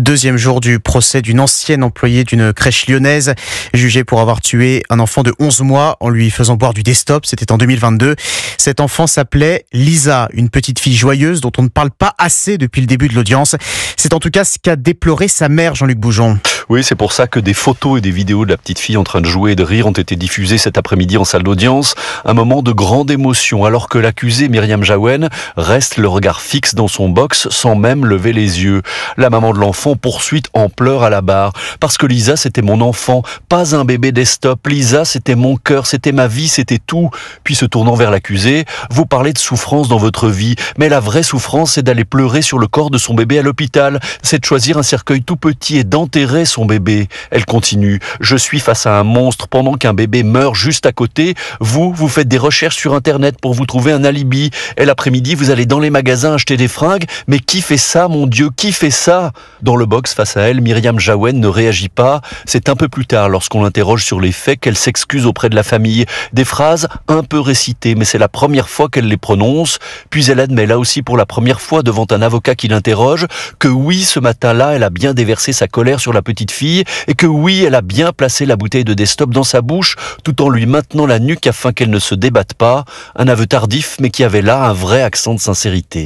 Deuxième jour du procès d'une ancienne employée d'une crèche lyonnaise, jugée pour avoir tué un enfant de 11 mois en lui faisant boire du Destop. C'était en 2022. Cet enfant s'appelait Lisa, une petite fille joyeuse dont on ne parle pas assez depuis le début de l'audience. C'est en tout cas ce qu'a déploré sa mère, Jean-Luc Boujon. Oui, c'est pour ça que des photos et des vidéos de la petite fille en train de jouer et de rire ont été diffusées cet après-midi en salle d'audience. Un moment de grande émotion, alors que l'accusée Myriam Jawen reste le regard fixe dans son box sans même lever les yeux. La maman de l'enfant poursuit en pleurs à la barre. Parce que Lisa, c'était mon enfant, pas un bébé Destop. Lisa, c'était mon cœur, c'était ma vie, c'était tout. Puis se tournant vers l'accusé, vous parlez de souffrance dans votre vie, mais la vraie souffrance, c'est d'aller pleurer sur le corps de son bébé à l'hôpital. C'est de choisir un cercueil tout petit et d'enterrer son bébé. Elle continue. Je suis face à un monstre pendant qu'un bébé meurt juste à côté. Vous faites des recherches sur Internet pour vous trouver un alibi. Et l'après-midi, vous allez dans les magasins acheter des fringues. Mais qui fait ça, mon Dieu? Qui fait ça? Dans le box face à elle, Myriam Jawen ne réagit pas. C'est un peu plus tard, lorsqu'on l'interroge sur les faits, qu'elle s'excuse auprès de la famille. Des phrases un peu récitées, mais c'est la première fois qu'elle les prononce. Puis elle admet là aussi pour la première fois devant un avocat qui l'interroge que oui, ce matin-là, elle a bien déversé sa colère sur la petite fille et que oui, elle a bien placé la bouteille de Destop dans sa bouche tout en lui maintenant la nuque afin qu'elle ne se débatte pas. Un aveu tardif mais qui avait là un vrai accent de sincérité.